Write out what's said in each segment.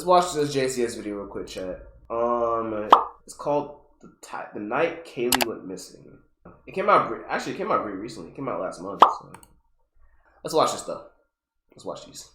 Let's watch this JCS video real quick, chat. It's called The Night Kaylee Went Missing. It came out pretty recently. It came out last month. So. Let's watch this stuff. Let's watch these.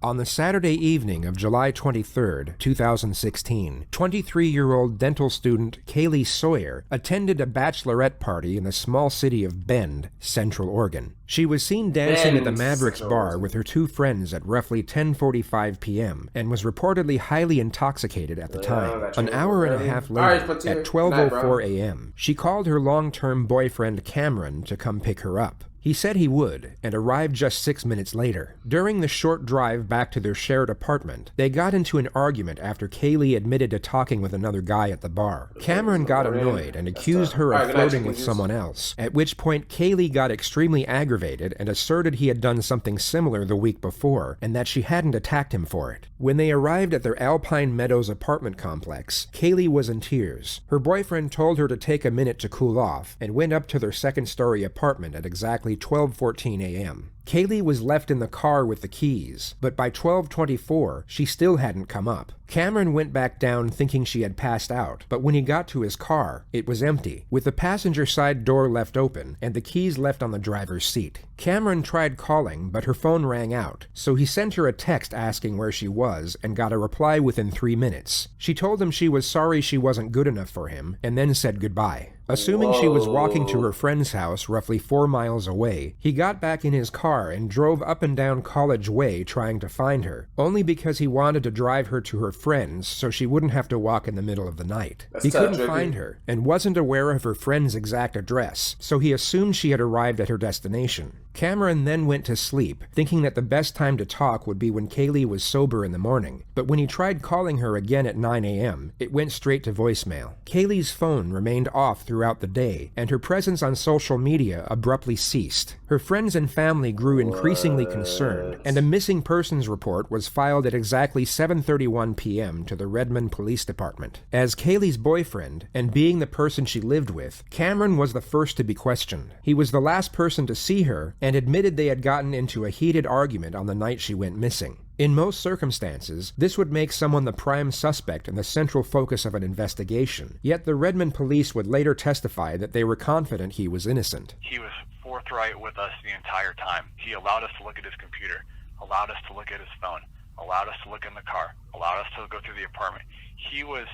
On the Saturday evening of July 23, 2016, 23-year-old dental student Kaylee Sawyer attended a bachelorette party in the small city of Bend, Central Oregon. She was seen dancing at the Mavericks bar with her two friends at roughly 10:45 p.m. and was reportedly highly intoxicated at the time. An hour and a half later, at 12:04 a.m., she called her long-term boyfriend Cameron to come pick her up. He said he would, and arrived just 6 minutes later. During the short drive back to their shared apartment, they got into an argument after Kaylee admitted to talking with another guy at the bar. Cameron got annoyed and accused her of flirting with someone else, at which point Kaylee got extremely aggravated and asserted he had done something similar the week before, and that she hadn't attacked him for it. When they arrived at their Alpine Meadows apartment complex, Kaylee was in tears. Her boyfriend told her to take a minute to cool off, and went up to their second-story apartment at exactly 12:14 a.m. Kaylee was left in the car with the keys, but by 12:24, she still hadn't come up. Cameron went back down thinking she had passed out, but when he got to his car, it was empty, with the passenger side door left open and the keys left on the driver's seat. Cameron tried calling, but her phone rang out, so he sent her a text asking where she was and got a reply within 3 minutes. She told him she was sorry she wasn't good enough for him, and then said goodbye. Assuming she was walking to her friend's house roughly 4 miles away, he got back in his car and drove up and down College Way trying to find her, only because he wanted to drive her to her friends so she wouldn't have to walk in the middle of the night. He couldn't find her, and wasn't aware of her friend's exact address, so he assumed she had arrived at her destination. Cameron then went to sleep, thinking that the best time to talk would be when Kaylee was sober in the morning, but when he tried calling her again at 9 a.m., it went straight to voicemail. Kaylee's phone remained off throughout the day, and her presence on social media abruptly ceased. Her friends and family grew increasingly concerned, and a missing persons report was filed at exactly 7:31 p.m. to the Redmond Police Department. As Kaylee's boyfriend, and being the person she lived with, Cameron was the first to be questioned. He was the last person to see her, and admitted they had gotten into a heated argument on the night she went missing. In most circumstances, this would make someone the prime suspect and the central focus of an investigation, yet the Redmond police would later testify that they were confident he was innocent. He was forthright with us the entire time. He allowed us to look at his computer, allowed us to look at his phone, allowed us to look in the car, allowed us to go through the apartment. He was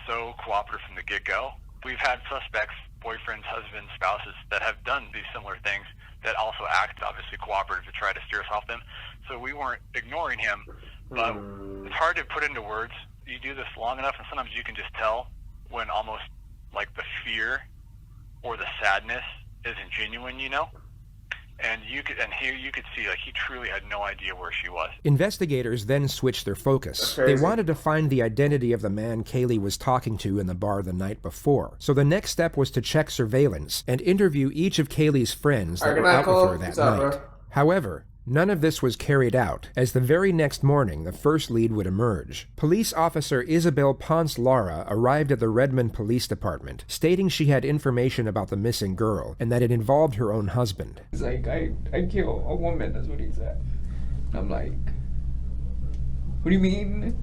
so cooperative from the get-go. We've had suspects, boyfriends, husbands, spouses, that have done these similar things that also act obviously cooperative to try to steer us off them. So we weren't ignoring him, but it's hard to put into words. You do this long enough, and sometimes you can just tell when almost like the fear or the sadness isn't genuine, you know? And here you could see, like, he truly had no idea where she was. Investigators then switched their focus. They wanted to find the identity of the man Kaylee was talking to in the bar the night before. So the next step was to check surveillance and interview each of Kaylee's friends that were out with her that night. However, none of this was carried out, as the very next morning the first lead would emerge. Police officer Isabel Ponce Lara arrived at the Redmond Police Department, stating she had information about the missing girl, and that it involved her own husband. He's like, I killed a woman, that's what he said. I'm like, what do you mean?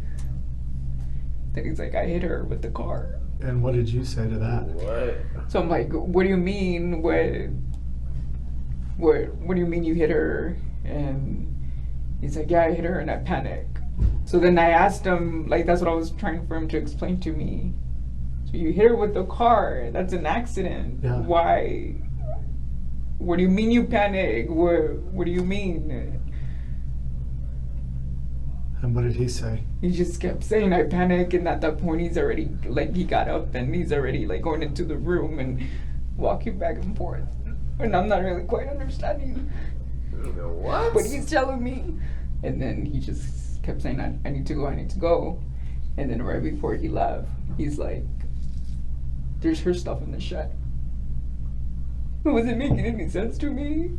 Then he's like, I hit her with the car. And what did you say to that? What? So I'm like, what do you mean? What do you mean you hit her? And he's like, yeah, I hit her and I panicked. So then I asked him, like, that's what I was trying for him to explain to me. So you hit her with the car, that's an accident. Yeah. Why? What do you mean you panic? What do you mean? And what did he say? He just kept saying I panic, and at that point he's already, like, he got up and he's already, like, going into the room and walking back and forth. And I'm not really quite understanding what he's telling me. And then he just kept saying, I need to go. And then right before he left, he's like, there's her stuff in the shed. It wasn't making any sense to me.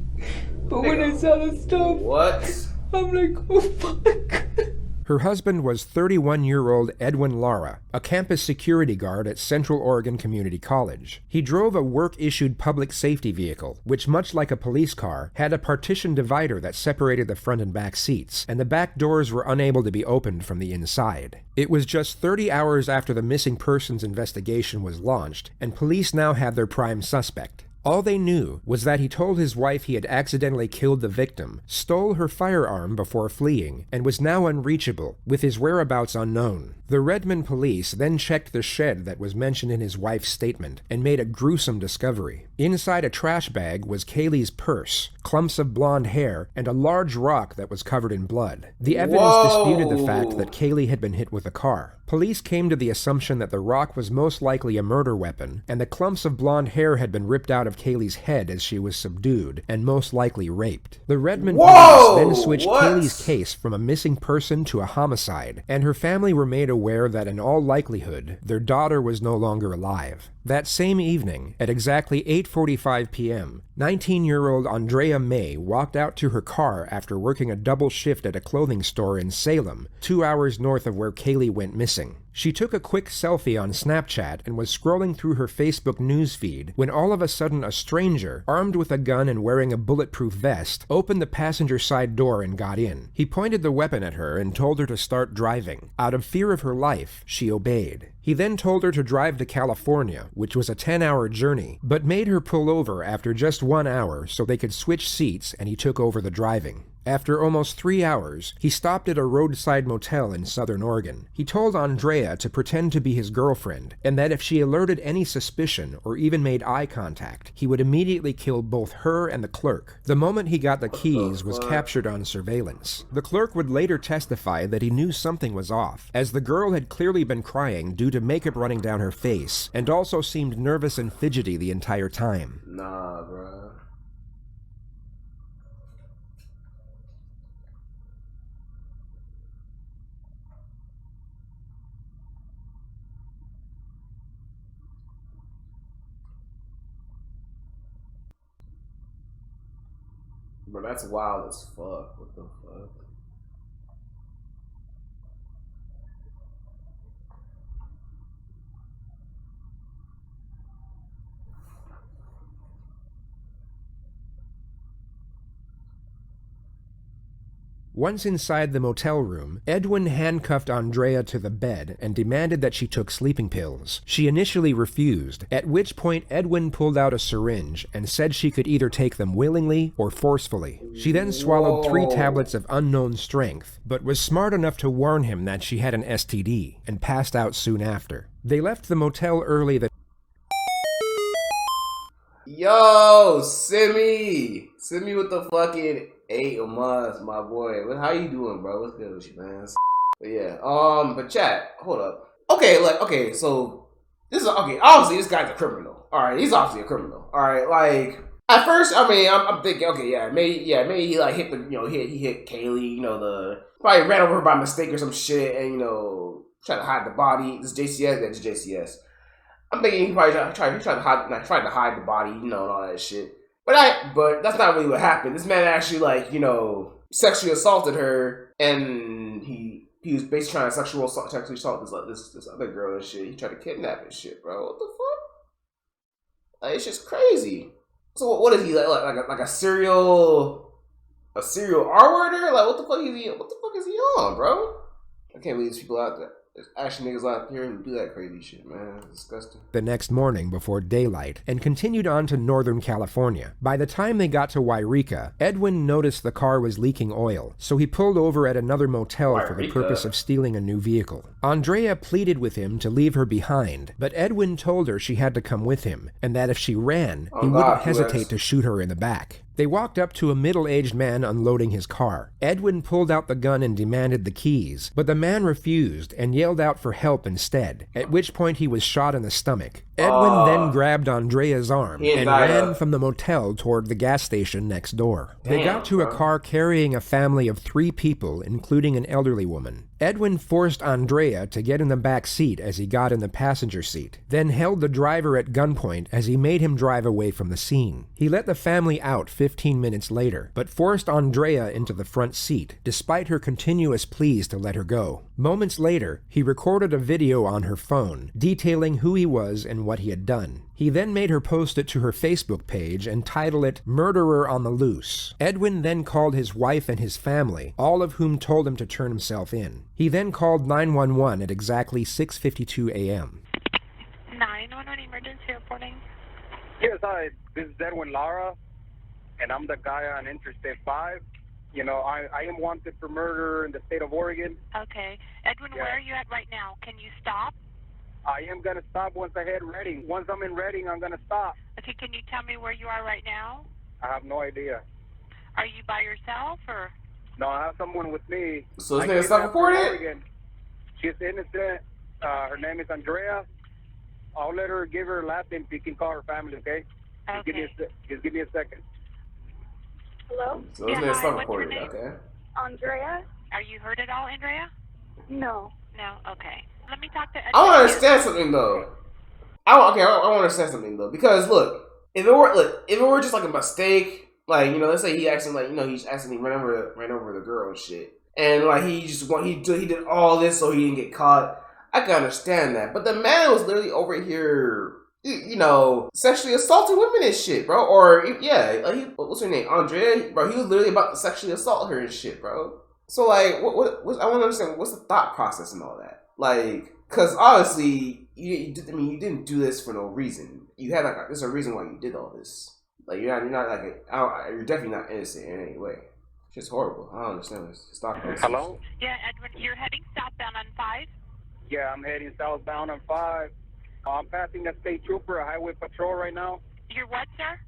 But when I saw the stuff, What? I'm like, oh fuck. Her husband was 31-year-old Edwin Lara, a campus security guard at Central Oregon Community College. He drove a work-issued public safety vehicle, which, much like a police car, had a partition divider that separated the front and back seats, and the back doors were unable to be opened from the inside. It was just 30 hours after the missing persons investigation was launched, and police now had their prime suspect. All they knew was that he told his wife he had accidentally killed the victim, stole her firearm before fleeing, and was now unreachable, with his whereabouts unknown. The Redmond police then checked the shed that was mentioned in his wife's statement and made a gruesome discovery. Inside a trash bag was Kaylee's purse, clumps of blonde hair, and a large rock that was covered in blood. The evidence disputed the fact that Kaylee had been hit with a car. Police came to the assumption that the rock was most likely a murder weapon, and the clumps of blonde hair had been ripped out of Kaylee's head as she was subdued, and most likely raped. The Redmond police then switched Kaylee's case from a missing person to a homicide, and her family were made aware that in all likelihood, their daughter was no longer alive. That same evening, at exactly 8:45 p.m., 19-year-old Andrea May walked out to her car after working a double shift at a clothing store in Salem, 2 hours north of where Kaylee went missing. She took a quick selfie on Snapchat and was scrolling through her Facebook newsfeed when all of a sudden a stranger, armed with a gun and wearing a bulletproof vest, opened the passenger side door and got in. He pointed the weapon at her and told her to start driving. Out of fear of her life, she obeyed. He then told her to drive to California, which was a 10-hour journey, but made her pull over after just 1 hour so they could switch seats and he took over the driving. After almost 3 hours, he stopped at a roadside motel in Southern Oregon. He told Andrea to pretend to be his girlfriend, and that if she alerted any suspicion or even made eye contact, he would immediately kill both her and the clerk. The moment he got the keys was captured on surveillance. The clerk would later testify that he knew something was off, as the girl had clearly been crying due to makeup running down her face, and also seemed nervous and fidgety the entire time. Nah, bruh. Bro, that's wild as fuck. What the fuck? Once inside the motel room, Edwin handcuffed Andrea to the bed and demanded that she took sleeping pills. She initially refused, at which point Edwin pulled out a syringe and said she could either take them willingly or forcefully. She then swallowed 3 tablets of unknown strength, but was smart enough to warn him that she had an STD, and passed out soon after. They left the motel early the Yo, Simi with the fucking 8 months, my boy. How you doing, bro? What's good with you, man? But yeah, but chat, hold up. Okay, so this is okay. Obviously, this guy's a criminal. All right, he's obviously a criminal. All right, like at first, I mean, I'm thinking, okay, maybe he like hit the, he hit Kaylee, probably ran over her by mistake or some shit, and tried to hide the body. This JCS, that's JCS. I'm thinking he probably tried to hide the body, and all that shit. But that's not really what happened. This man actually, sexually assaulted her, and he was basically trying to sexually assault this other girl and shit. He tried to kidnap and shit, bro. What the fuck? It's just crazy. So what is he like a serial R-worder? Like what the fuck is he? What the fuck is he on, bro? I can't believe these people out there. There's actually niggas out here who do that crazy shit, man. It's disgusting. The next morning before daylight, and continued on to Northern California. By the time they got to Wairika, Edwin noticed the car was leaking oil, so he pulled over at another motel for the purpose of stealing a new vehicle. Andrea pleaded with him to leave her behind, but Edwin told her she had to come with him, and that if she ran, he wouldn't hesitate to shoot her in the back. They walked up to a middle-aged man unloading his car. Edwin pulled out the gun and demanded the keys, but the man refused and yelled out for help instead, at which point he was shot in the stomach. Edwin then grabbed Andrea's arm He and died ran up. from the motel toward the gas station next door. They Damn, got to a bro. car carrying a family of 3 people, including an elderly woman. Edwin forced Andrea to get in the back seat as he got in the passenger seat, then held the driver at gunpoint as he made him drive away from the scene. He let the family out 15 minutes later, but forced Andrea into the front seat, despite her continuous pleas to let her go. Moments later, he recorded a video on her phone, detailing who he was and what he had done. He then made her post it to her Facebook page and title it Murderer on the Loose. Edwin then called his wife and his family, all of whom told him to turn himself in. He then called 911 at exactly 6:52 a.m. 911 emergency reporting. Yes, hi. This is Edwin Lara, and I'm the guy on Interstate 5. You know, I am wanted for murder in the state of Oregon. Okay. Edwin, Yeah. where are you at right now? Can you stop? I am going to stop once I hit Reading. Once I'm in Reading, I'm going to stop. Okay, can you tell me where you are right now? I have no idea. Are you by yourself or? No, I have someone with me. So this I nigga kidnapped her self-reported? in Oregon. She's innocent. Her name is Andrea. I'll let her give her last name so you can call her family, okay? Just give me Okay. just give me a second. Hello? So this Yeah, nigga hi, what's your self-reported. name? Okay. Andrea? Are you hurt at all, Andrea? No. No? Okay. Let me talk to Edwin. I want to understand something though. I want to understand something though, because look, if it were just like a mistake, like, you know, let's say he accidentally, like, you know, he accidentally ran over the girl and shit, and like he did all this so he didn't get caught. I can understand that, but the man was literally over here, you know, sexually assaulting women and shit, bro. Or yeah, like what's her name, Andrea, bro? He was literally about to sexually assault her and shit, bro. So like, what I want to understand, what's the thought process and all that, like. Because obviously, you didn't do this for no reason. You had there's a reason why you did all this. Like you're not like you're definitely not innocent in any way. It's just horrible. I don't understand this. Stop this. Hello? Yeah, Edwin, you're heading southbound on 5? Yeah, I'm heading southbound on 5. I'm passing a state trooper, a highway patrol right now. You're what, sir?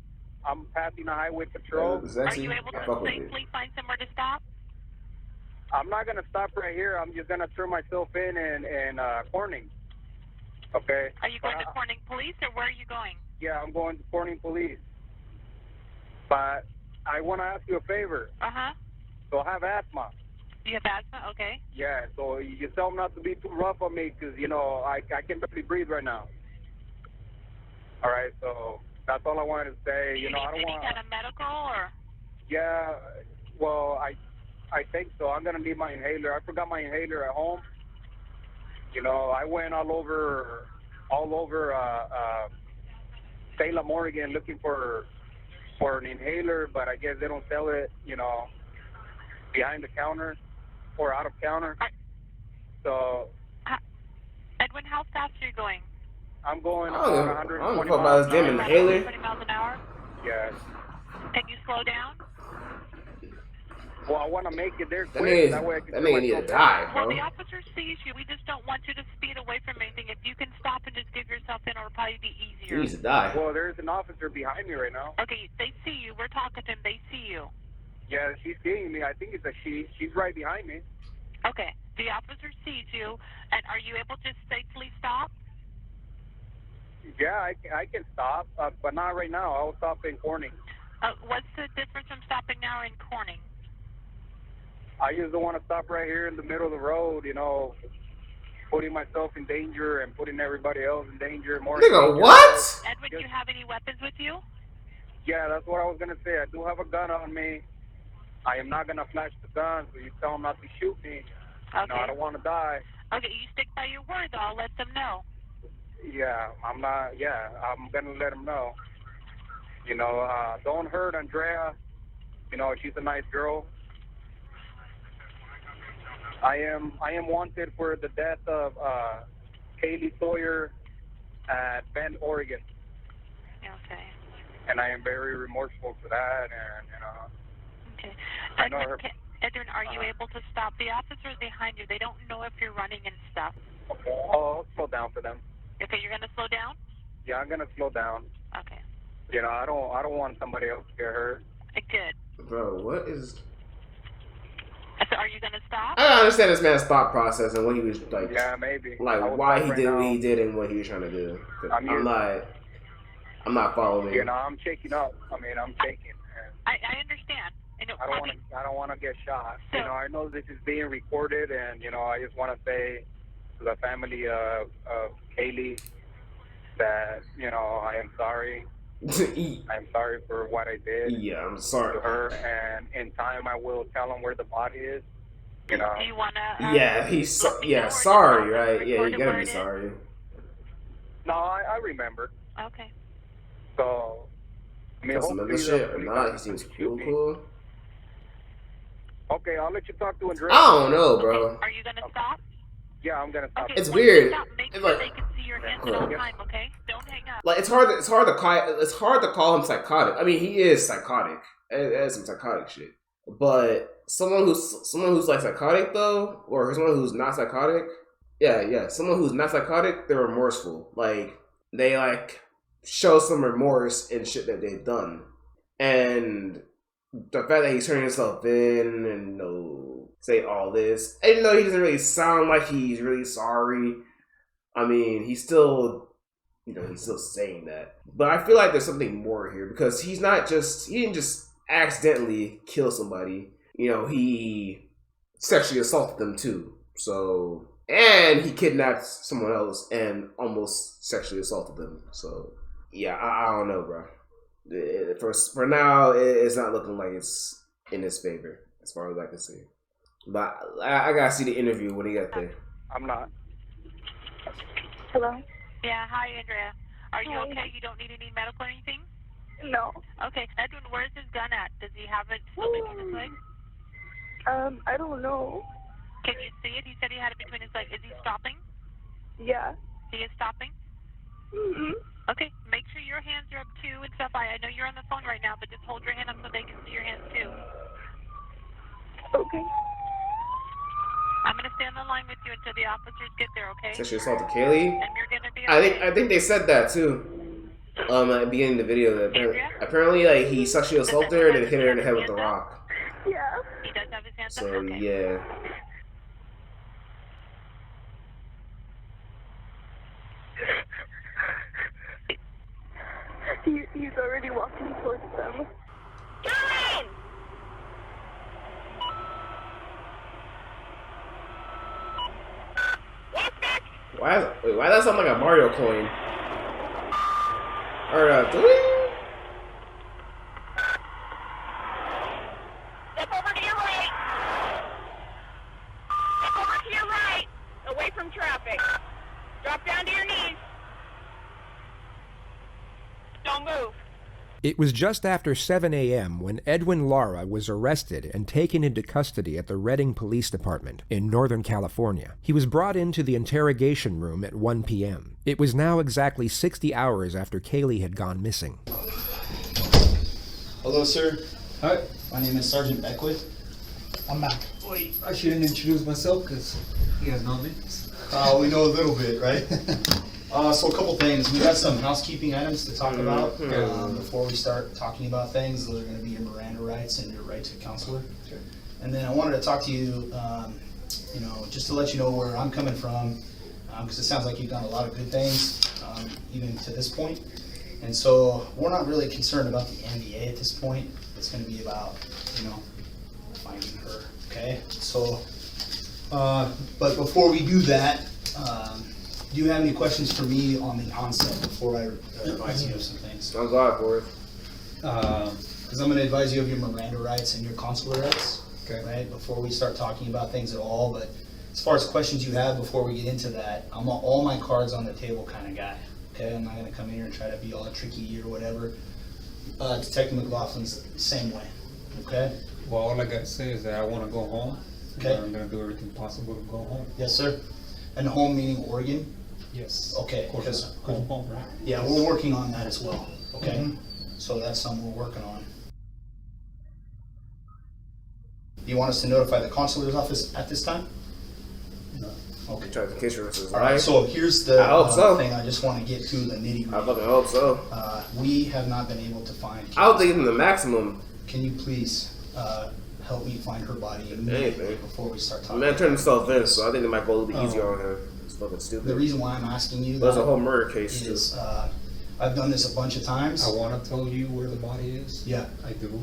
I'm passing a highway patrol. Are you able to safely find somewhere to stop? I'm not going to stop right here. I'm just going to turn myself in Corning. Okay? Are you going to Corning Police or where are you going? Yeah, I'm going to Corning Police. But I want to ask you a favor. Uh-huh. So I have asthma. You have asthma? Okay. Yeah, so you tell them not to be too rough on me because, you know, I can barely breathe right now. All right, so that's all I wanted to say. Do you know, I need don't any want. kind of medical or? Yeah, well, I think so. I'm gonna need my inhaler. I forgot my inhaler at home. You know, I went all over Salem, Oregon, looking for an inhaler, but I guess they don't sell it. You know, behind the counter or out of counter. So. Edwin, how fast are you going? I'm going I don't about know 120 about miles this an damn hour. inhaler. 20 miles an hour? Yes. Can you slow down? Well, I want to make it there That quick. nigga, That way I can that do nigga need to myself die, Well, bro. the officer sees you. We just don't want you to speed away from anything. If you can stop and just give yourself in, it'll probably be He easier. needs to die. Well, there's an officer behind me right now. Okay, they see you. We're talking to them. They see you. Yeah, she's seeing me. I think it's a she. She's right behind me. Okay, the officer sees you, and are you able to safely stop? Yeah, I can stop, but not right now. I'll stop in Corning. What's the difference from stopping now in Corning? I just don't want to stop right here in the middle of the road, you know, putting myself in danger and putting everybody else in danger. More Nigga, danger. what? Edwin, do you have any weapons with you? Yeah, that's what I was going to say. I do have a gun on me. I am not going to flash the gun, so you tell them not to shoot me. Okay. No, I don't want to die. Okay, you stick by your word, though. I'll let them know. Yeah, I'm not. Yeah, I'm gonna let them know. You know, don't hurt Andrea. You know, she's a nice girl. I am wanted for the death of Kaylee Sawyer at Bend, Oregon, Okay. and I am very remorseful for that. And you know, Okay. I know her. Edwin, are you able to stop? The officers behind you, they don't know if you're running and stuff. I'll slow down for them. Okay, you're gonna slow down? Yeah, I'm gonna slow down. Okay. You know, I don't want somebody else to get hurt. Good. Bro, what is... So So are you gonna stop? I understand this man's thought process and what he was like. Yeah, maybe. Like why he did what he did and what he was trying to do. I'm not following. You know, I'm shaking up. I mean, I'm shaking. I understand. I don't want to get shot. So, you know, I know this is being recorded, and you know, I just want to say to the family of Kaylee that you know I am sorry. I'm sorry for what I did. Yeah, I'm sorry to her, and in time I will tell them where the body is. You know. Do you wanna? Sorry, right? Yeah, you gotta be sorry. No, I remember. Okay. So, I mean, some other shit or not? He seems cool. Okay, I'll let you talk to Andrea. I don't know, bro. Are you gonna stop? Yeah, I'm gonna stop. Okay, it's weird. Make sure they can see your hands at all time, okay? Don't hang up. Like it's hard to call him psychotic. I mean, he is psychotic. It is some psychotic shit. But someone who's like psychotic though, or someone who's not psychotic, someone who's not psychotic, they're remorseful. Like they like show some remorse in shit that they've done, and the fact that he's turning himself in and say all this, even though he doesn't really sound like he's really sorry. I mean, he's still saying that. But I feel like there's something more here because he didn't just accidentally kill somebody. You know, he sexually assaulted them too. So, and he kidnapped someone else and almost sexually assaulted them. So, yeah, I don't know, bro. For now, it's not looking like it's in his favor as far as I can see. But I gotta see the interview when he got there. I'm not. Hello? Yeah, hi, Andrea. Are you okay? You don't need any medical or anything? No. Okay. Edwin, where's his gun at? Does he have it still between his legs? I don't know. Can you see it? He said he had it between his legs. Is he stopping? Yeah. He is stopping? Mm-hmm. Okay, make sure your hands are up too and stuff. I know you're on the phone right now, but just hold your hand up so they can see your hands too. Okay. I'm gonna stay on the line with you until the officers get there, okay? Sexually assaulted Kaylee? And you're gonna be okay. I think they said that too. At the beginning of the video that apparently like he sexually assaulted her and then hit her in the head with a rock. Yeah. He does have his hands up? So Okay. yeah. He's already walking towards them. Why does that sound like a Mario coin? Or ding? Step over to your right. Step over to your right. Away from traffic. Drop down to your knees. Don't move. It was just after 7 a.m. when Edwin Lara was arrested and taken into custody at the Redding Police Department in Northern California. He was brought into the interrogation room at 1 p.m. It was now exactly 60 hours after Kaylee had gone missing. Hello, sir. Hi. My name is Sergeant Beckwith. I'm Mac. Wait, I shouldn't introduce myself because you guys know me. We know a little bit, right? So a couple things. We got some housekeeping items to talk about before we start talking about things. Those are going to be your Miranda rights and your right to a counselor. Sure. And then I wanted to talk to you, just to let you know where I'm coming from, because it sounds like you've done a lot of good things, even to this point. And so we're not really concerned about the NBA at this point. It's going to be about, finding her. Okay. So, but before we do that. Do you have any questions for me on the onset before I advise you of some things? I'm glad for it. Because I'm going to advise you of your Miranda rights and your consular rights, okay, right? Before we start talking about things at all. But as far as questions you have before we get into that, I'm all my cards on the table kind of guy. Okay, I'm not going to come in here and try to be all tricky or whatever. Detective McLaughlin's the same way. Okay. Well, all I got to say is that I want to go home. Okay. I'm going to do everything possible to go home. Yes, sir. And home meaning Oregon? Yes. Okay. Of course, go home, right? Yeah, we're working on that as well. Okay. Mm-hmm. So that's something we're working on. Do you want us to notify the consular's office at this time? No. Okay. Try to case your All right. So here's the I hope so. thing. I just want to get to the nitty I gritty. fucking hope so. We have not been able to find. I was thinking the maximum. Can you please help me find her body Hey, immediately man. before we start The talking. man turned himself in, so I think it might go a little bit easier on him. It's fucking stupid. The reason why I'm asking you There's that a whole murder case is I've done this a bunch of times. I want to tell you where the body is. Yeah. I do.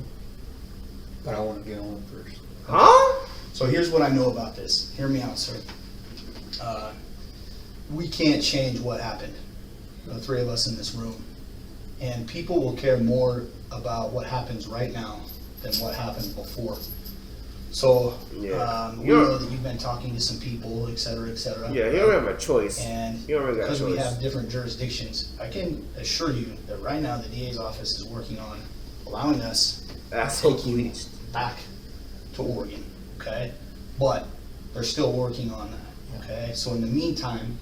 But I want to get home first. Huh? So here's what I know about this. Hear me out, sir. We can't change what happened, the three of us in this room. And people will care more about what happens right now than what happened before. So we know that you've been talking to some people, et cetera, et cetera. Yeah, you don't have a choice. And you don't really got a because we choice. have different jurisdictions, I can assure you that right now the DA's office is working on allowing us to take you back to Oregon, okay? But they're still working on that, okay? So in the meantime,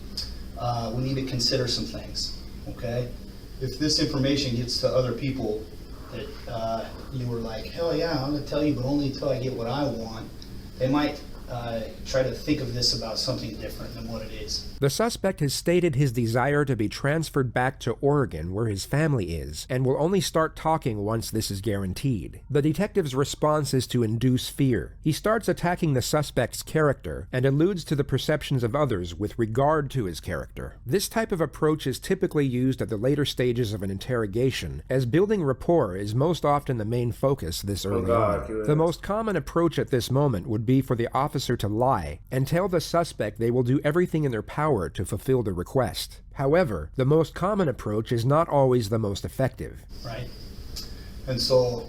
we need to consider some things, okay? If this information gets to other people that you were like, hell yeah, I'm gonna tell you, but only until I get what I want, they might try to think of this about something different than what it is. The suspect has stated his desire to be transferred back to Oregon, where his family is, and will only start talking once this is guaranteed. The detective's response is to induce fear. He starts attacking the suspect's character and alludes to the perceptions of others with regard to his character. This type of approach is typically used at the later stages of an interrogation, as building rapport is most often the main focus this early on. The most common approach at this moment would be for the officer to lie and tell the suspect they will do everything in their power to fulfill the request. However, the most common approach is not always the most effective. Right? And so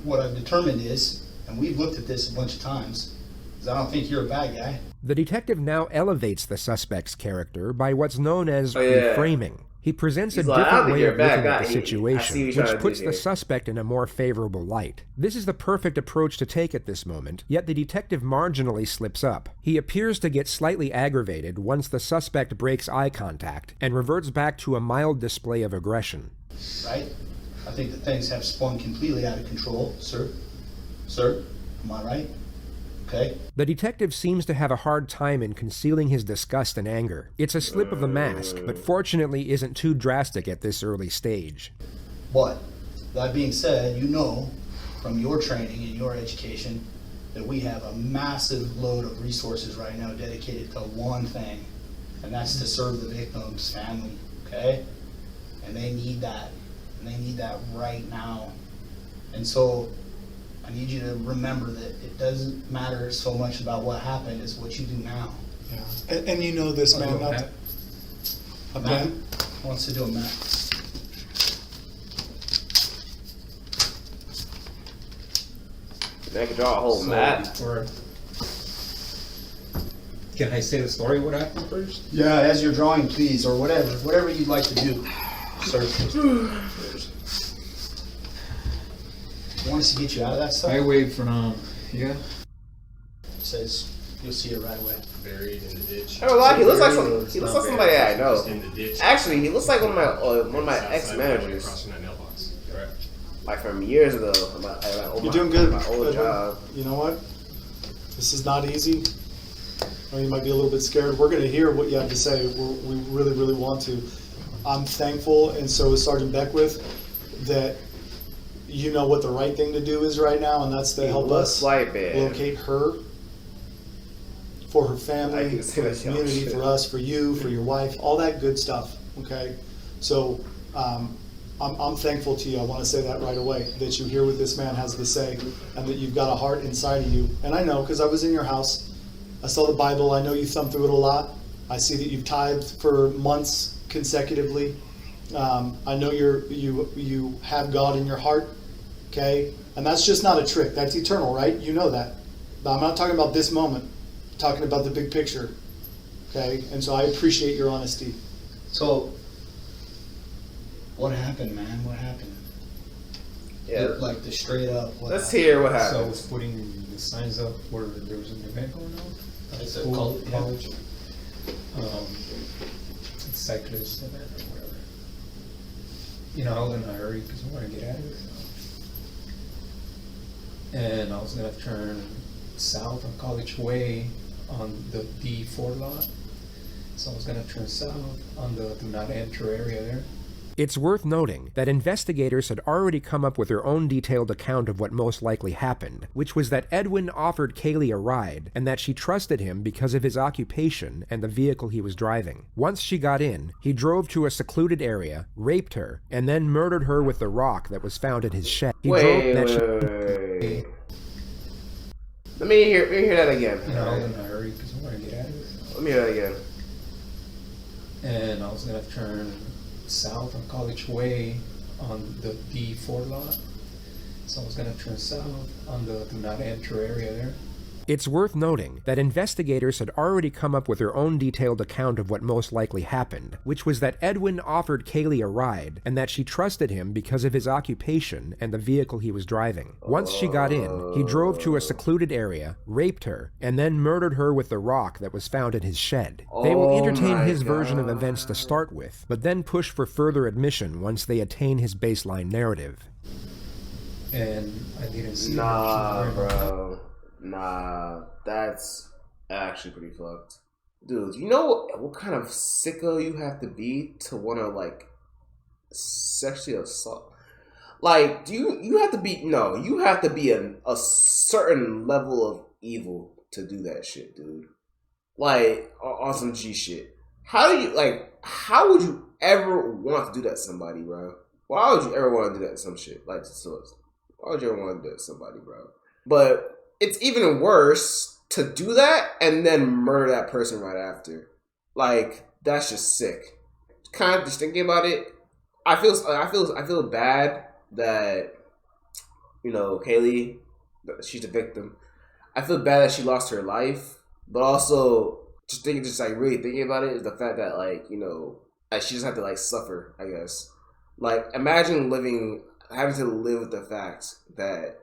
what I've determined is, and we've looked at this a bunch of times, is I don't think you're a bad guy. The detective now elevates the suspect's character by what's known as reframing. He presents a different way of looking at the situation, which puts the suspect in a more favorable light. This is the perfect approach to take at this moment, yet the detective marginally slips up. He appears to get slightly aggravated once the suspect breaks eye contact and reverts back to a mild display of aggression. Right? I think that things have spun completely out of control, sir. Sir, am I right? Okay. The detective seems to have a hard time in concealing his disgust and anger. It's a slip of the mask, but fortunately isn't too drastic at this early stage. But, that being said, you know from your training and your education that we have a massive load of resources right now dedicated to one thing, and that's to serve the victim's family, okay? And they need that, and they need that right now. And so, I need you to remember that it doesn't matter so much about what happened as what you do now. Yeah, and you know this, man. Matt wants to do a map. They can draw a whole map. Can I say the story what happened first? Yeah, as you're drawing, please, or whatever you'd like to do, sir. Want us to get you out of that stuff? Highway from here. It says you'll see it right away. Buried in the ditch. I don't lie, he looks like somebody I know. Actually, he looks like one of my ex-managers. Like from years ago. You're doing good. My old job. You know what? This is not easy. I mean, you might be a little bit scared. We're going to hear what you have to say. We really, really want to. I'm thankful, and so is Sergeant Beckwith, that you know what the right thing to do is right now, and that's to help us locate her, for her family, for the community, for us, for you, for your wife, all that good stuff, okay? So I'm thankful to you. I want to say that right away, that you hear what this man has to say, and that you've got a heart inside of you. And I know, because I was in your house. I saw the Bible. I know you thumb through it a lot. I see that you've tithed for months consecutively. I know you have God in your heart, okay? And that's just not a trick. That's eternal, right? You know that. But I'm not talking about this moment. I'm talking about the big picture, okay? And so I appreciate your honesty. So, what happened, man? What happened? Yeah. Like the straight up. Let's hear what happened. So I was putting the signs up where there was an event going on. It's a School, college. Cyclist event or whatever. You know, I was in a hurry because I want to get out of here. And I was going to turn south on College Way on the D4 lot. So I was going to turn south on the do not enter area there. It's worth noting that investigators had already come up with their own detailed account of what most likely happened, which was that Edwin offered Kaylee a ride and that she trusted him because of his occupation and the vehicle he was driving. Once she got in, he drove to a secluded area, raped her, and then murdered her with the rock that was found in his shed. Wait. Let me hear that again. You know, I was in a hurry because I want to get out of here. Let me hear that again. And I was going to turn south on College Way on the D4 lot. So I was going to turn south on the do not enter area there. It's worth noting that investigators had already come up with their own detailed account of what most likely happened, which was that Edwin offered Kaylee a ride and that she trusted him because of his occupation and the vehicle he was driving. Once she got in, he drove to a secluded area, raped her, and then murdered her with the rock that was found in his shed. They will entertain his version of events to start with, but then push for further admission once they attain his baseline narrative. And I didn't see Nah, bro. Nah, that's actually pretty fucked. Dude, you know what kind of sicko you have to be to want to, like, sexually assault? Like, you have to be, no, you have to be a certain level of evil to do that shit, dude. Like, on some G shit. How would you ever want to do that to somebody, bro? Why would you ever want to do that to some shit? Like, so, why would you ever want to do that to somebody, bro? But it's even worse to do that and then murder that person right after. Like, that's just sick. Kind of just thinking about it, I feel bad that, you know, Kaylee, she's a victim. I feel bad that she lost her life, but also really thinking about it is the fact that, like, you know, like, she just had to, like, suffer, I guess. Like, imagine having to live with the fact that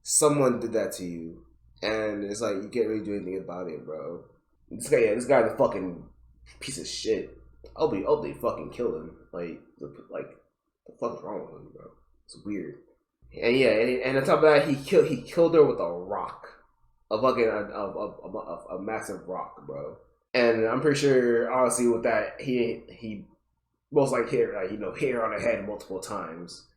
someone did that to you, and it's like you can't really do anything about it, bro. This guy's a fucking piece of shit. I'll be fucking kill him. Like the fuck's wrong with him, bro? It's weird. And yeah, and on top of that, he killed her with a rock, a massive rock, bro. And I'm pretty sure, honestly, with that, he most likely hit her on the head multiple times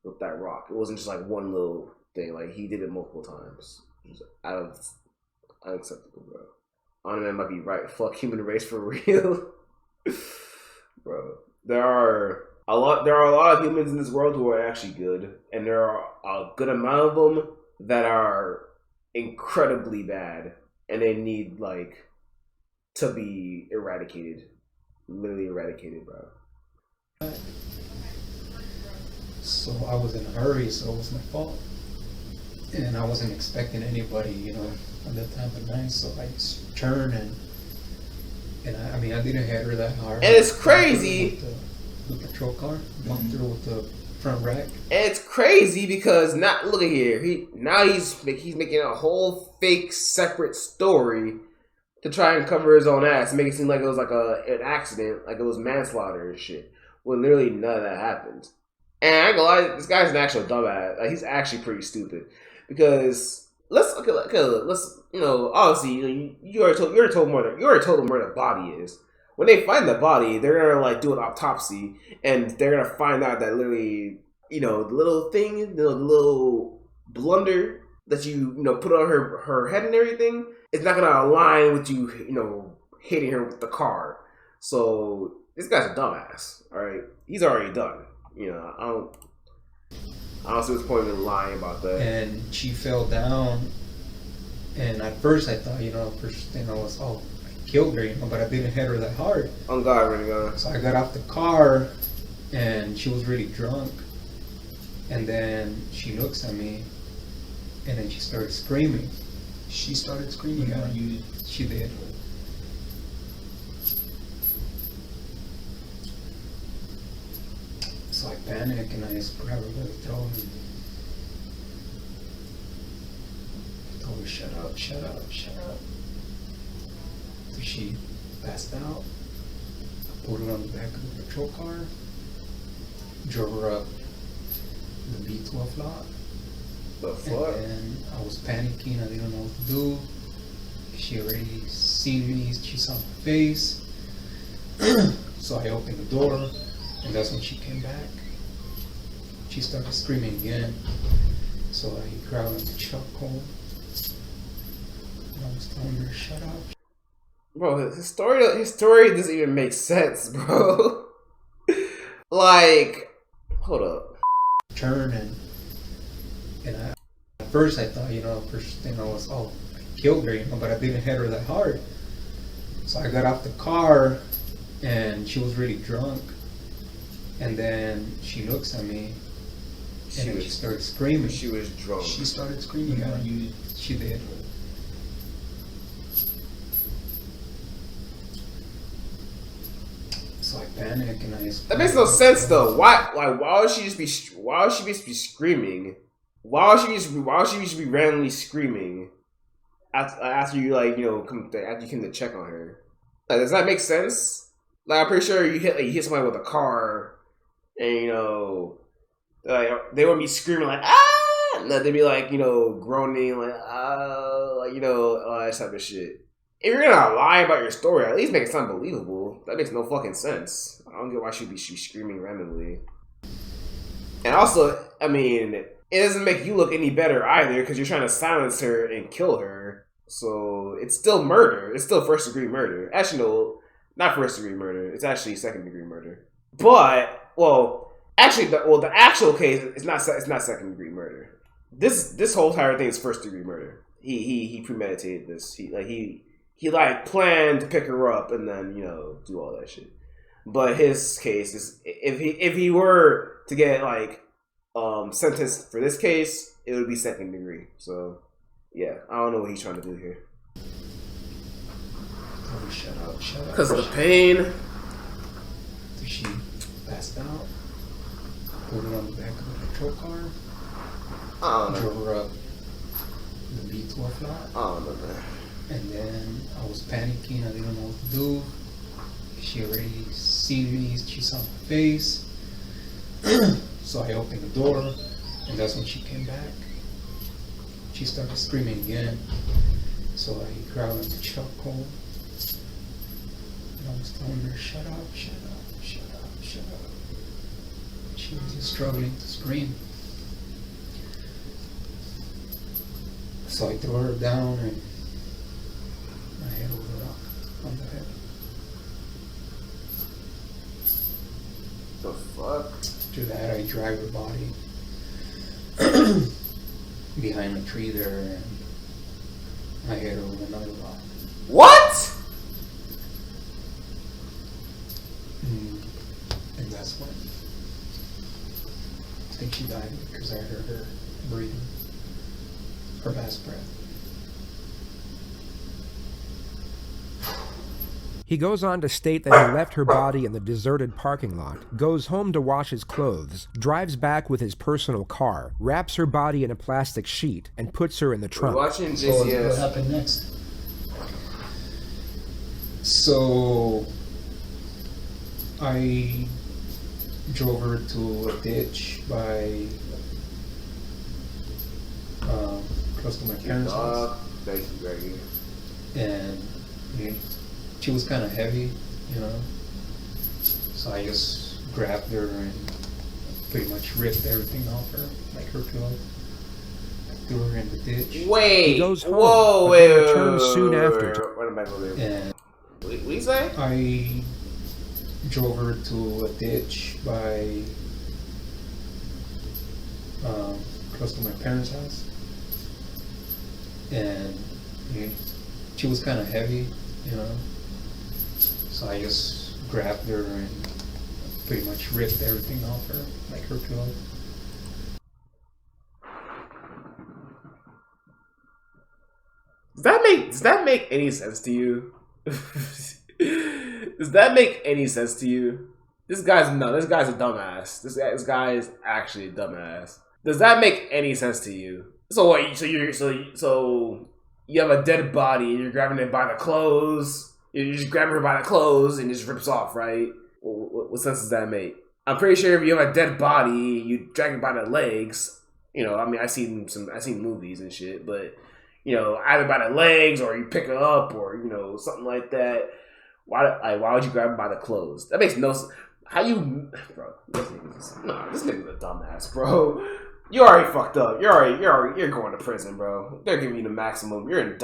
with that rock. It wasn't just like one little thing. Like, he did it multiple times. It was unacceptable, bro. On man might be right. Fuck human race for real, bro. There are a lot of humans in this world who are actually good, and there are a good amount of them that are incredibly bad, and they need, like, to be eradicated, literally eradicated, bro. So I was in a hurry, so it was my fault. And I wasn't expecting anybody, you know, at that time of night, so I just turned and I mean, I didn't hit her that hard. And it's crazy. With the patrol car, bumped through with the front rack. And it's crazy because look at here, he's making a whole fake separate story to try and cover his own ass, make it seem like it was like an accident, like it was manslaughter and shit. When literally none of that happened. And I ain't gonna lie, this guy's an actual dumbass. Like, he's actually pretty stupid. Because let's you know, obviously you already told him where the body is. When they find the body, they're gonna, like, do an autopsy, and they're gonna find out that literally, you know, the little thing, the little blunder that you know put on her head and everything, it's not gonna align with you know, hitting her with the car. So this guy's a dumbass. All right, he's already done. You know, I don't see what's point in lying about that. And she fell down, and at first I thought, you know, first thing I was, I killed her, you know, but I didn't hit her that hard. On God, Renegade. So I got off the car, and she was really drunk, and then she looks at me, and then she started screaming. She started screaming, yeah, or you did? She did. So I panicked and I just grabbed her by the throat and told her, shut up, shut up, shut up. So she passed out. I put her on the back of the patrol car, drove her up the B12 lot. The fuck? And then I was panicking, I didn't know what to do. She already seen me, she saw my face. So I opened the door. And that's when she came back. She started screaming again. So I grabbed the chokehold. And I was telling her, shut up. Bro, his story doesn't even make sense, bro. Like, hold up. Turn and at first I thought, first thing I was, I killed her, but I didn't hit her that hard. So I got off the car and she was really drunk. And then she looks at me and then she started screaming. She was drunk. She started screaming at you. She did. So I panicked and That makes no sense though. Why would she just be screaming? Why would she just be randomly screaming after you after you came to check on her? Like, does that make sense? Like, I'm pretty sure you hit somebody with a car, and they wouldn't be screaming like ah. No, they'd be groaning like all that type of shit. If you're gonna lie about your story, at least make it sound believable. That makes no fucking sense. I don't get why she'd be screaming randomly. And also, I mean, it doesn't make you look any better either because you're trying to silence her and kill her. So it's still murder. It's still first degree murder. Actually, no, not first degree murder. It's actually second degree murder. But the actual case is not second degree murder. This whole entire thing is first degree murder. He premeditated this. He planned to pick her up and then, do all that shit. But his case is if he were to get sentenced for this case, it would be second degree. So yeah, I don't know what he's trying to do here. Oh, shut up. Because of the pain. She passed out. Put her on the back of the patrol car. I don't know. Drove her up the B12 flat. I don't know, man. And then I was panicking. I didn't know what to do. She already seen me. She saw my face. So I opened the door, and that's when she came back. She started screaming again. So I grabbed the chokehold. And I was telling her, shut up, shut up, shut up, shut up. She was just struggling to scream. So I threw her down and I hit her with a rock on the head. The fuck? After that, I dragged her body behind a tree there and I hit her with another rock. What? And that's when I think she died because I heard her breathing, her last breath. He goes on to state that he left her body in the deserted parking lot, goes home to wash his clothes, drives back with his personal car, wraps her body in a plastic sheet, and puts her in the trunk. We're watching JCS. So what happened next? So I drove her to a ditch by close to my parents' house. Thank you, Greggy. And she was kind of heavy, So I just grabbed her and pretty much ripped everything off her, like her clothes. I threw her in the ditch. Wait. He goes home, Whoa, but wait, then wait, returns wait, soon wait, after. wait, what am I going to do? And What do you say? I drove her to a ditch by close to my parents' house. And she was kind of heavy, So I just grabbed her and pretty much ripped everything off her, like her clothes. Does that make any sense to you? Does that make any sense to you? This guy's a dumbass. This guy is actually a dumbass. Does that make any sense to you? So what? So you have a dead body and you're grabbing it by the clothes. You're just grabbing her by the clothes and it just rips off, right? What sense does that make? I'm pretty sure if you have a dead body, you drag it by the legs. I've seen movies and shit, but either by the legs or you pick it up or something like that. Why would you grab it by the clothes? That makes no sense. How you, bro? This nigga's a dumbass, bro. You already fucked up. You're going to prison, bro. They're giving you the maximum. You're an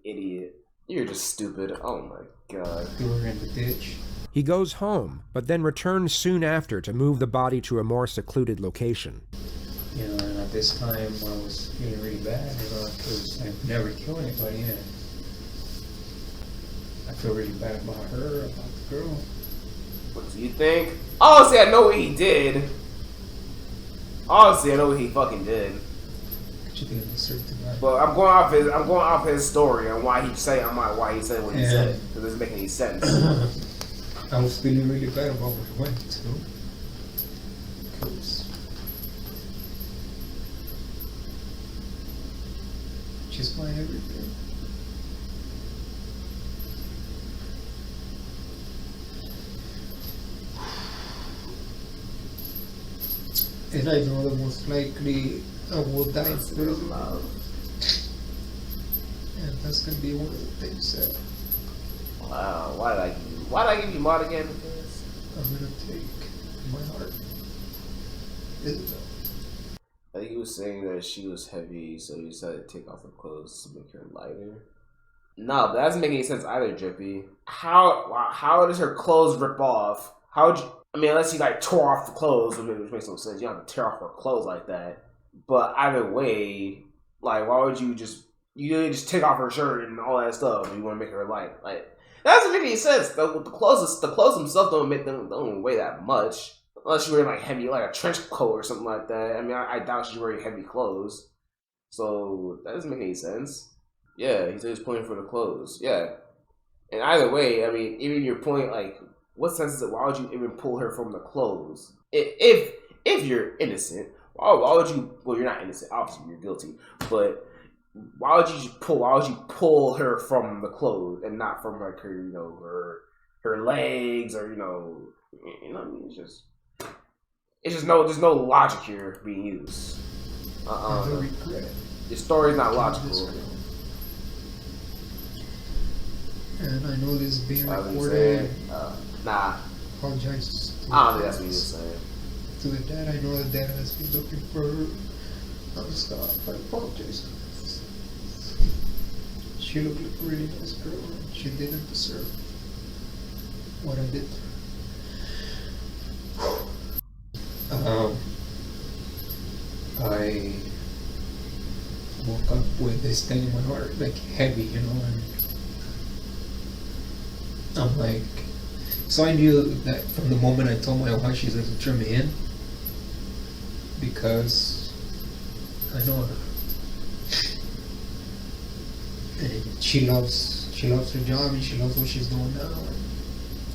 idiot. You're just stupid. Oh my god. You were in the ditch. He goes home, but then returns soon after to move the body to a more secluded location. You know, and at this time I was feeling really bad, because I've never killed anybody yet. I feel really bad about her, about the girl. What do you think? Honestly, I know what he did. Honestly, I know what he fucking did. But I'm going off his story and why he said what he said. Because it doesn't make any sense. I was feeling really bad about what I went to. Because she's my everything. And I know that most likely I will die in prison. And that's gonna be one of the things that wow, why did I give you mod again? I'm gonna take my heart. I think he was saying that she was heavy, so he decided to take off her clothes to make her lighter. No, that doesn't make any sense either, Drippy. How does her clothes rip off? How would you? I mean, unless you like tore off the clothes, which makes no sense. You don't have to tear off her clothes like that. But either way, like, why would you just take off her shirt and all that stuff? And you want to make her light? Like, that doesn't make any sense. The clothes themselves don't weigh that much, unless you're wearing like heavy, like a trench coat or something like that. I mean, I doubt she's wearing heavy clothes, so that doesn't make any sense. Yeah, he said he's pointing for the clothes. Yeah, and either way, I mean, even your point, like, what sense is it? Why would you even pull her from the clothes? If you're innocent, why would you? Well, you're not innocent. Obviously, you're guilty. But why would you pull her from the clothes and not from like her, her legs or you know what I mean? It's just there's no logic here being used. The story's not logical. And I know this is being recorded. Nah. Apologize. I don't think that's what he was saying. To the dad, I know the dad has been looking for her. I'm Scott. I apologize. She looked like a really nice girl, and she didn't deserve what I did to her. I woke up with this thing in my heart, like heavy, you know, and I'm like, so I knew that from the moment I told my wife she's going to turn me in, because I know her. And she loves her job and she loves what she's doing now.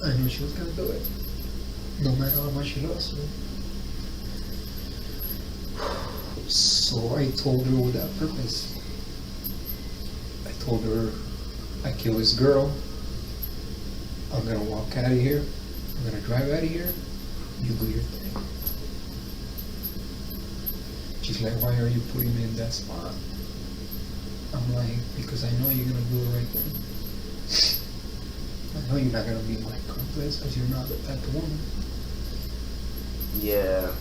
And I knew she was going to do it, no matter how much she loves me. So I told her with that purpose. I told her I killed this girl. I'm gonna walk out of here. I'm gonna drive out of here. You do your thing. She's like, why are you putting me in that spot? I'm like, because I know you're gonna do the right thing. I know you're not gonna be my accomplice because you're not that type of woman. Yeah.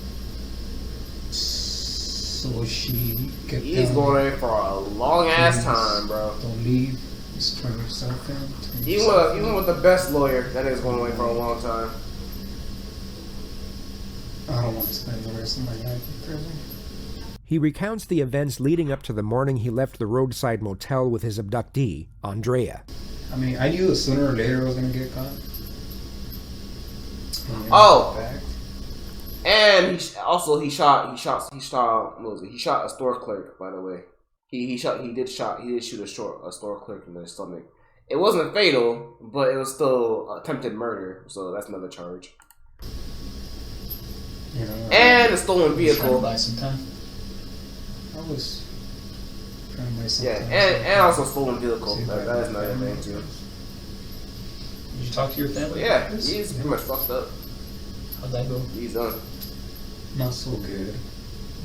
So she kept He's going in for a long ass time, bro. Don't leave. Just turn yourself in. Even with the best lawyer, that nigga's going away for a long time. I don't want to spend the rest of my life in prison. He recounts the events leading up to the morning he left the roadside motel with his abductee, Andrea. I mean, I knew that sooner or later I was going to get caught. And he shot a store clerk, by the way. He did shoot a store clerk in the stomach. It wasn't fatal, but it was still attempted murder, so that's another charge. You know, and a stolen vehicle. Trying to buy some time. I was trying to buy some time. And also stolen vehicle. That is another thing too. Did you talk to your family? Yeah, he's pretty much fucked up. How'd that go? He's done. Not so good.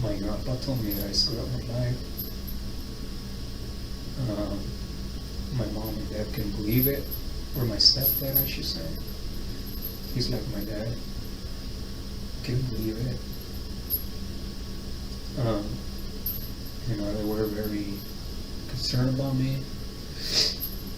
My grandpa told me that I screwed up my life. My mom and dad can believe it, or my stepdad, I should say. He's like my dad. couldn't believe it. They were very concerned about me.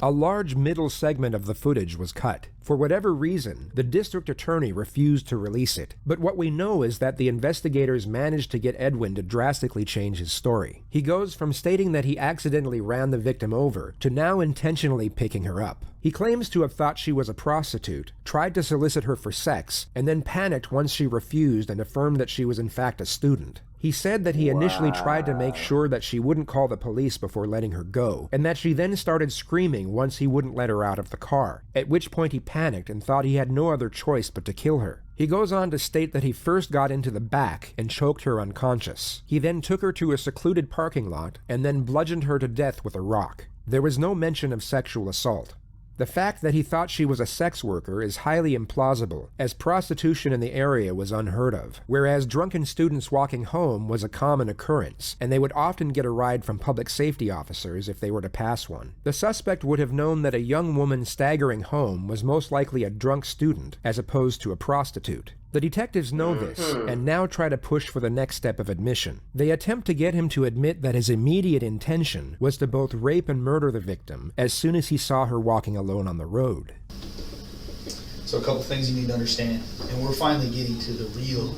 A large middle segment of the footage was cut. For whatever reason, the district attorney refused to release it. But what we know is that the investigators managed to get Edwin to drastically change his story. He goes from stating that he accidentally ran the victim over to now intentionally picking her up. He claims to have thought she was a prostitute, tried to solicit her for sex, and then panicked once she refused and affirmed that she was in fact a student. He said that he initially tried to make sure that she wouldn't call the police before letting her go, and that she then started screaming once he wouldn't let her out of the car, at which point he panicked and thought he had no other choice but to kill her. He goes on to state that he first got into the back and choked her unconscious. He then took her to a secluded parking lot and then bludgeoned her to death with a rock. There was no mention of sexual assault. The fact that he thought she was a sex worker is highly implausible, as prostitution in the area was unheard of, whereas drunken students walking home was a common occurrence, and they would often get a ride from public safety officers if they were to pass one. The suspect would have known that a young woman staggering home was most likely a drunk student, as opposed to a prostitute. The detectives know this, and now try to push for the next step of admission. They attempt to get him to admit that his immediate intention was to both rape and murder the victim as soon as he saw her walking alone on the road. So a couple things you need to understand, and we're finally getting to the real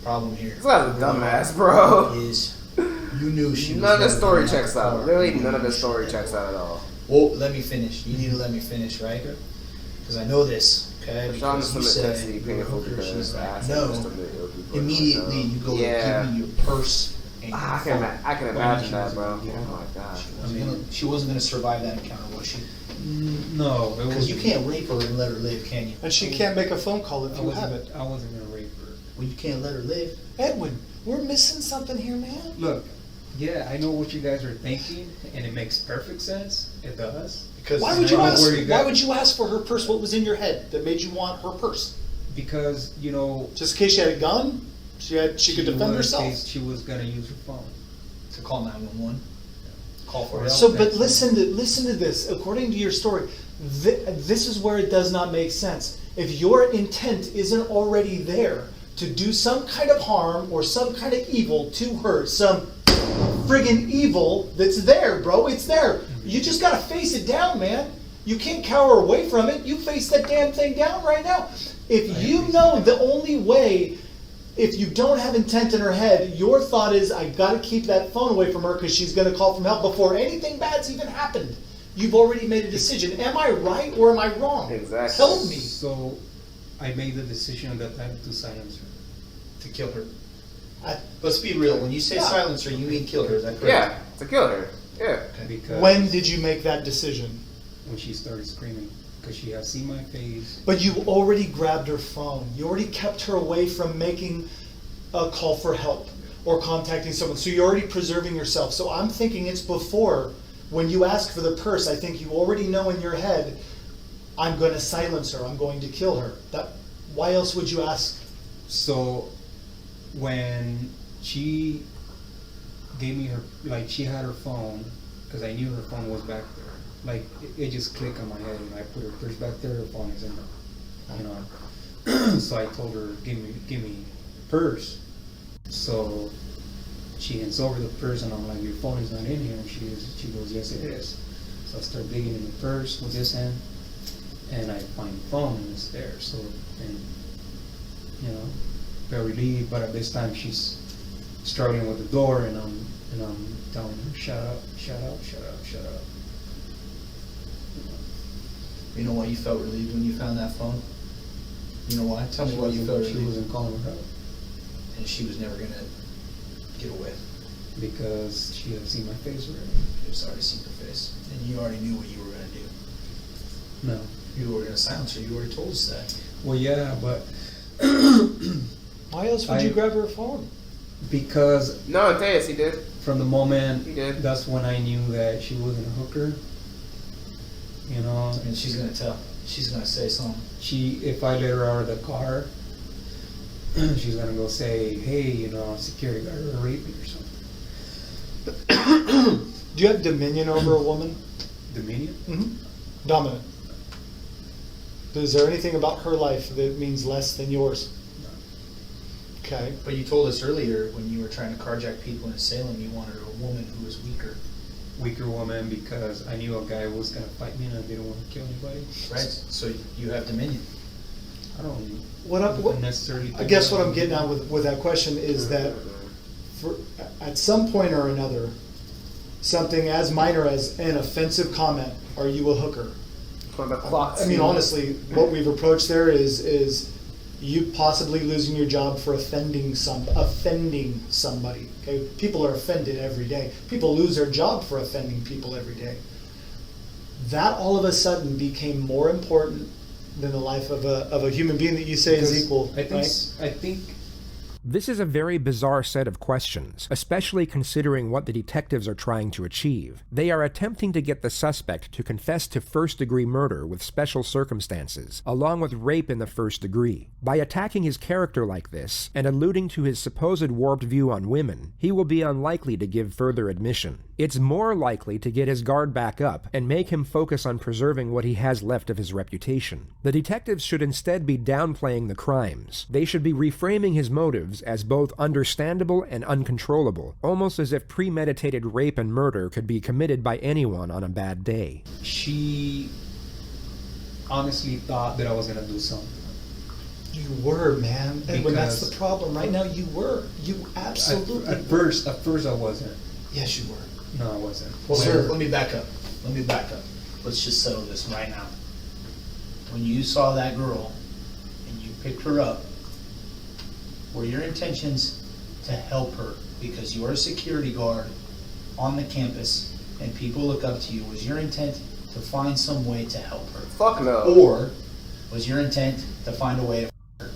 problem here. This guy's a dumbass, bro. Is you knew she was none of the never story gonna have checks a out. car. Really, none of the story checks out at all. Well, let me finish. You need to let me finish, right? Because I know this. Okay, Sean because you just said intensity you're a painful hooker. because She's like, ass no. Immediately you go, give me your purse and your I phone. can imagine that, bro. Oh my gosh. She wasn't going to survive that encounter, was she? No, Because you can't rape her and let her live, can you? And she can't make a phone call if you have it. I wasn't gonna rape her. Well, you can't let her live. Edwin, we're missing something here, man. Look, yeah, I know what you guys are thinking, and it makes perfect sense. It does. Because Why would you ask for her purse? What was in your head that made you want her purse? Because, just in case she had a gun, she could defend herself. She was gonna use her phone to call 911. Call for help. So, but listen to this. According to your story, this is where it does not make sense. If your intent isn't already there to do some kind of harm or some kind of evil to her, some friggin' evil that's there, bro. It's there. You just gotta face it down, man. You can't cower away from it. You face that damn thing down right now. If you know the only way, if you don't have intent in her head, your thought is, I gotta keep that phone away from her because she's gonna call for help before anything bad's even happened. You've already made a decision. Am I right or am I wrong? Exactly. Tell me. So, I made the decision at that time to silence her. To kill her. Let's be real. When you say silence her, you mean kill her. Is that correct? Yeah, to kill her. Yeah. Because When did you make that decision? when she started screaming, because she had seen my face. But you already grabbed her phone. You already kept her away from making a call for help or contacting someone. So you're already preserving yourself. So I'm thinking it's before, when you ask for the purse, I think you already know in your head, I'm going to silence her. I'm going to kill her. Why else would you ask? So, when she gave me her, she had her phone, because I knew her phone was back there. It just clicked on my head, and I put her purse back there, her phone is in there. So I told her, give me purse. So she hands over the purse, and I'm like, your phone is not in here. And she goes, yes, it is. So I start digging in the purse with this hand, and I find the phone, and it's there. So, and very relieved, but at this time she's struggling with the door, and I'm telling her, shut up, shut up, shut up, shut up. You know why you felt relieved when you found that phone? You know why? Tell me why you felt relieved. She wasn't calling her help. And she was never going to get away. Because she had seen my face already. You had already seen her face. And you already knew what you were going to do. No. You were going to silence her. You already told us that. Well, yeah, but... Why else would you grab her phone? Because... No, Mateus, he did. From the moment... He did. That's when I knew that she wasn't a hooker. And she's going to tell. She's going to say something. If I let her out of the car, she's going to go say, hey, security guard raped me or something. Do you have dominion over a woman? Dominion? Mm-hmm. Dominant. Is there anything about her life that means less than yours? No. Okay. But you told us earlier when you were trying to carjack people in Salem, you wanted a woman who was weaker. Weaker woman because I knew a guy was gonna fight me and I didn't want to kill anybody. Right. So you have dominion. I don't What necessarily. I guess what I'm getting at with that question is that at some point or another, something as minor as an offensive comment, are you a hooker? I mean, honestly, what we've approached there is you possibly losing your job for offending somebody. Okay, people are offended every day. People lose their job for offending people every day. That all of a sudden became more important than the life of a human being that you say is equal. I think This is a very bizarre set of questions, especially considering what the detectives are trying to achieve. They are attempting to get the suspect to confess to first-degree murder with special circumstances, along with rape in the first degree. By attacking his character like this, and alluding to his supposed warped view on women, he will be unlikely to give further admission. It's more likely to get his guard back up and make him focus on preserving what he has left of his reputation. The detectives should instead be downplaying the crimes. They should be reframing his motives as both understandable and uncontrollable, almost as if premeditated rape and murder could be committed by anyone on a bad day. she honestly thought that I was gonna do something. You were, man. Edwin, that's Because- the problem. Right now, you were. You absolutely At first I wasn't. Yes, you were. No, I wasn't. Well, Sir. let me back up. Let's just settle this right now. When you saw that girl and you picked her up, were your intentions to help her because you're a security guard on the campus and people look up to you? Was your intent to find some way to help her? Fuck no. Or was your intent to find a way to f her,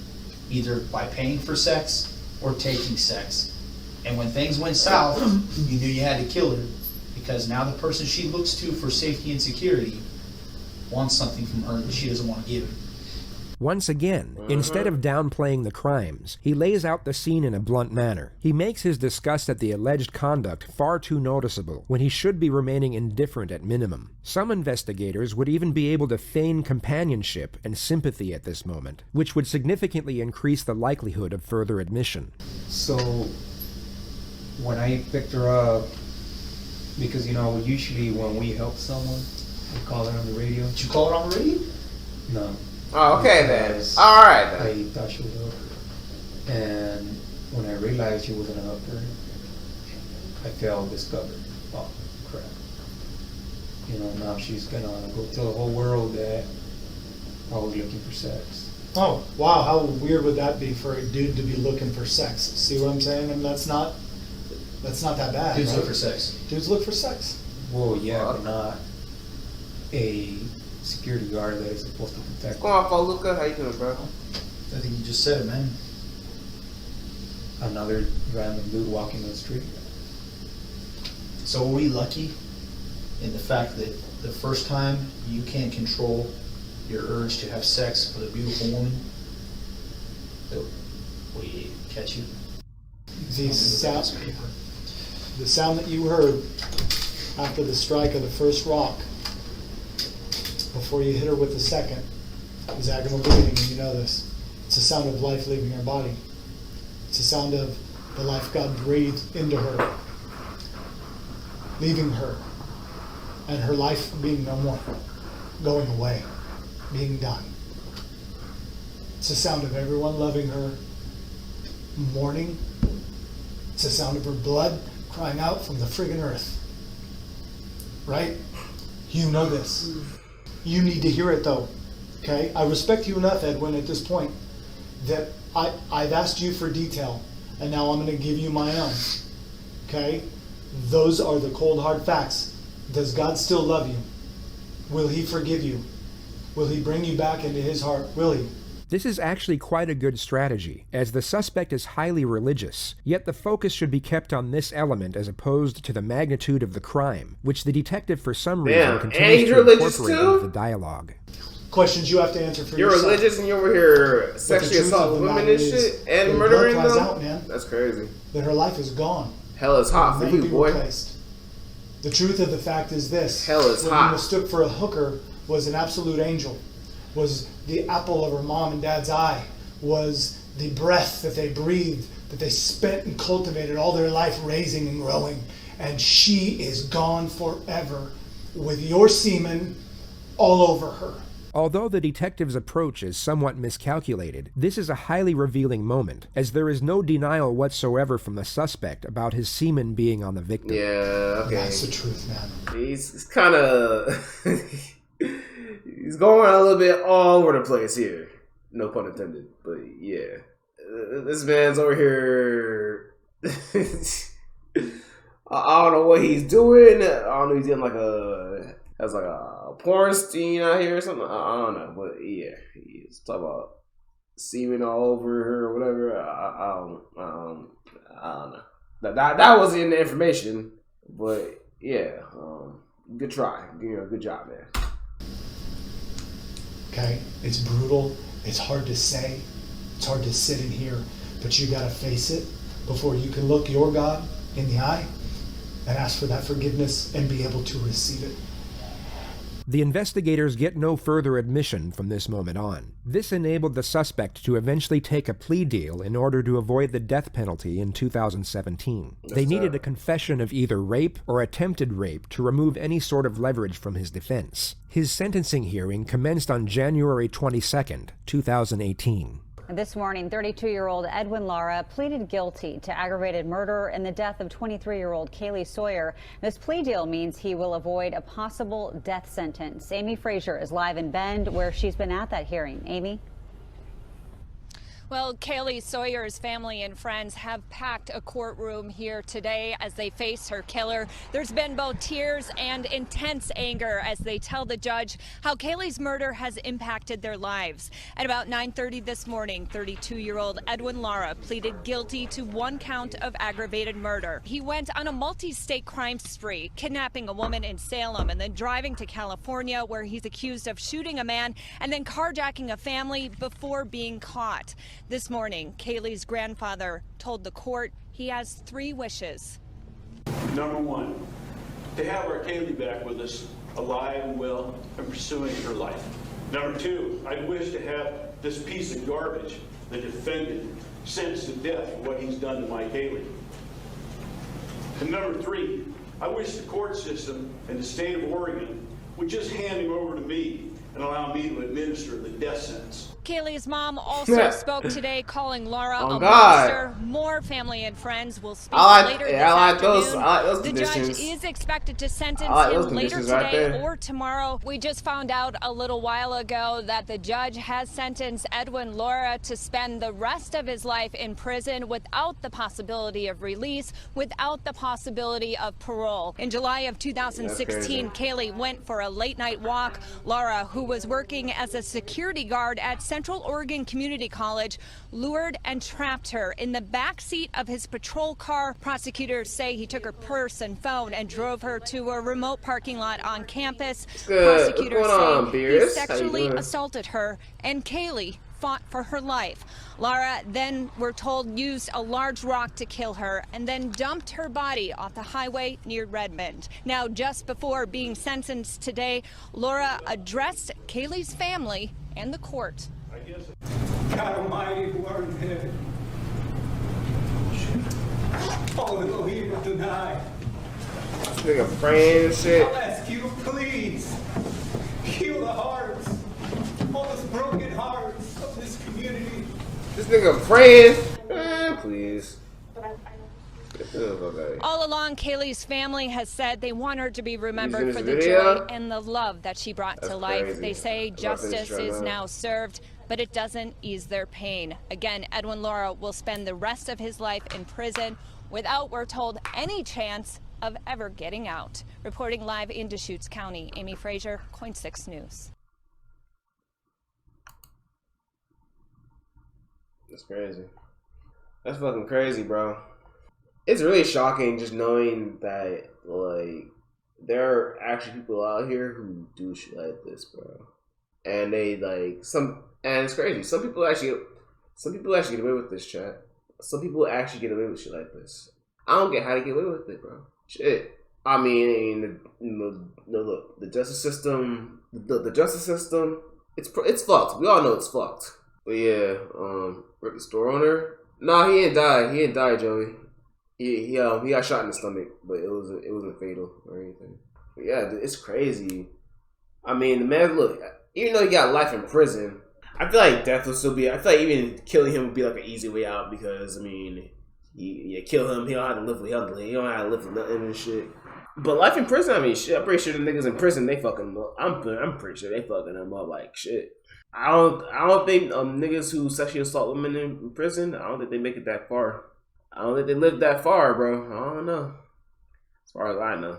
either by paying for sex or taking sex? And when things went south, you knew you had to kill her because now the person she looks to for safety and security wants something from her that she doesn't want to give him. Once again, instead of downplaying the crimes, he lays out the scene in a blunt manner. He makes his disgust at the alleged conduct far too noticeable, when he should be remaining indifferent at minimum. Some investigators would even be able to feign companionship and sympathy at this moment, which would significantly increase the likelihood of further admission. So when I picked her up, because usually when we help someone, we call it on the radio. Did you call it on the radio? No. Oh, okay then. Because Alright then. I thought she was a hooker. And when I realized she wasn't a hooker, I felt discovered. Oh, crap. Now she's gonna go tell the whole world that I was looking for sex. Oh, wow, how weird would that be for a dude to be looking for sex? See what I'm saying? And that's not that bad. Dudes right? look for sex. Dudes look for sex. Well, yeah, but not a security guard that is supposed to protect. What's going on, Luca? How you doing, bro? I think you just said it, man. Another random dude walking on the street. So are we lucky in the fact that the first time you can't control your urge to have sex with a beautiful woman, that we catch you? The sound that you heard after the strike of the first rock, before you hit her with the second, is abdominal breathing, and you know this. It's the sound of life leaving her body. It's the sound of the life God breathed into her, leaving her, and her life being no more, going away, being done. It's the sound of everyone loving her, mourning. It's the sound of her blood crying out from the friggin' earth. Right? You know this. You need to hear it though. Okay? I respect you enough, Edwin, at this point, that I've asked you for detail, and now I'm going to give you my own. Okay? Those are the cold hard facts. Does God still love you? Will He forgive you? Will He bring you back into His heart? Will He? This is actually quite a good strategy, as the suspect is highly religious, yet the focus should be kept on this element as opposed to the magnitude of the crime, which the detective for some reason continues to incorporate into the dialogue. Questions you have to answer for You're yourself. religious and you're over here sexually assaulting women and shit and murdering them? Out, man. That's crazy. That her life is gone. Hell is hot for Never you, be boy. replaced. The truth of the fact is this. Hell is what hot. you mistook for a hooker was an absolute angel, was the apple of her mom and dad's eye, was the breath that they breathed, that they spent and cultivated all their life raising and growing. And she is gone forever with your semen all over her. Although the detective's approach is somewhat miscalculated, this is a highly revealing moment, as there is no denial whatsoever from the suspect about his semen being on the victim. Yeah, okay. That's the truth, man. He's kind of... he's going a little bit all over the place here. No pun intended, but yeah. This man's over here... I don't know what he's doing. I don't know, he's getting like a... Has like a porn scene out here or something. I don't know, but yeah, he's talking about semen all over her or whatever. I don't know. That wasn't in the information, but yeah, good try. Good job, man. Okay, it's brutal. It's hard to say. It's hard to sit in here, but you gotta face it before you can look your God in the eye and ask for that forgiveness and be able to receive it. The investigators get no further admission from this moment on. This enabled the suspect to eventually take a plea deal in order to avoid the death penalty in 2017. They needed a confession of either rape or attempted rape to remove any sort of leverage from his defense. His sentencing hearing commenced on January 22nd, 2018. This morning, 32-year-old Edwin Lara pleaded guilty to aggravated murder in the death of 23-year-old Kaylee Sawyer. This plea deal means he will avoid a possible death sentence. Amy Frazier is live in Bend, where she's been at that hearing. Amy? Well, Kaylee Sawyer's family and friends have packed a courtroom here today as they face her killer. There's been both tears and intense anger as they tell the judge how Kaylee's murder has impacted their lives. At about 9:30 this morning, 32-year-old Edwin Lara pleaded guilty to 1 count of aggravated murder. He went on a multi-state crime spree, kidnapping a woman in Salem and then driving to California, where he's accused of shooting a man and then carjacking a family before being caught. This morning, Kaylee's grandfather told the court he has 3 wishes. Number 1, to have our Kaylee back with us, alive and well, and pursuing her life. Number 2, I wish to have this piece of garbage, the defendant, sentenced to death for what he's done to my Kaylee. And number 3, I wish the court system and the state of Oregon would just hand him over to me and allow me to administer the death sentence. Kaylee's mom also spoke today, calling Lara a God. monster. More family and friends will speak later this afternoon. The judge is expected to sentence him later today or tomorrow. We just found out a little while ago that the judge has sentenced Edwin Lara to spend the rest of his life in prison without the possibility of release, without the possibility of parole. In July of 2016, Kaylee went for a late-night walk. Lara, who was working as a security guard at Central Oregon Community College, lured and trapped her in the back seat of his patrol car. Prosecutors say he took her purse and phone and drove her to a remote parking lot on campus. Prosecutors say he sexually assaulted her, and Kaylee fought for her life. Lara then, we're told, used a large rock to kill her and then dumped her body off the highway near Redmond. Now, just before being sentenced today, Lara addressed Kaylee's family and the court. God Almighty, who art in heaven, all Elohim Adonai. Nigga praying and shit. I'll ask you, please, heal the hearts, all those broken hearts of this community. This nigga praying. Please. All along, Kaylee's family has said they want her to be remembered for the video? joy and the love that she brought to life. Crazy. They say justice is now served, but it doesn't ease their pain. Again, Edwin Lara will spend the rest of his life in prison without, we're told, any chance of ever getting out. Reporting live in Deschutes County, Amy Frazier, KOIN 6 News. That's crazy. That's fucking crazy, bro. It's really shocking just knowing that, like, there are actually people out here who do shit like this, bro. And they, like, and it's crazy. Some people actually get away with this, chat. Some people actually get away with shit like this. I don't get how they get away with it, bro. Shit. I mean, look, the justice system, the justice system, it's fucked. We all know it's fucked. But yeah, the store owner. No, he didn't die. He didn't die, Joey. He got shot in the stomach, but it wasn't fatal or anything. But yeah, it's crazy. I mean, the man, look, even though he got life in prison, I feel like death will still be. I feel like even killing him would be like an easy way out because I mean, you kill him, he don't have to live with nothing. He don't have to live with nothing and shit. But life in prison, I mean, shit. I'm pretty sure the niggas in prison they fucking him up. I'm pretty sure they fucking him up like shit. I don't think niggas who sexually assault women in prison, I don't think they make it that far. I don't think they live that far, bro. I don't know. As far as I know.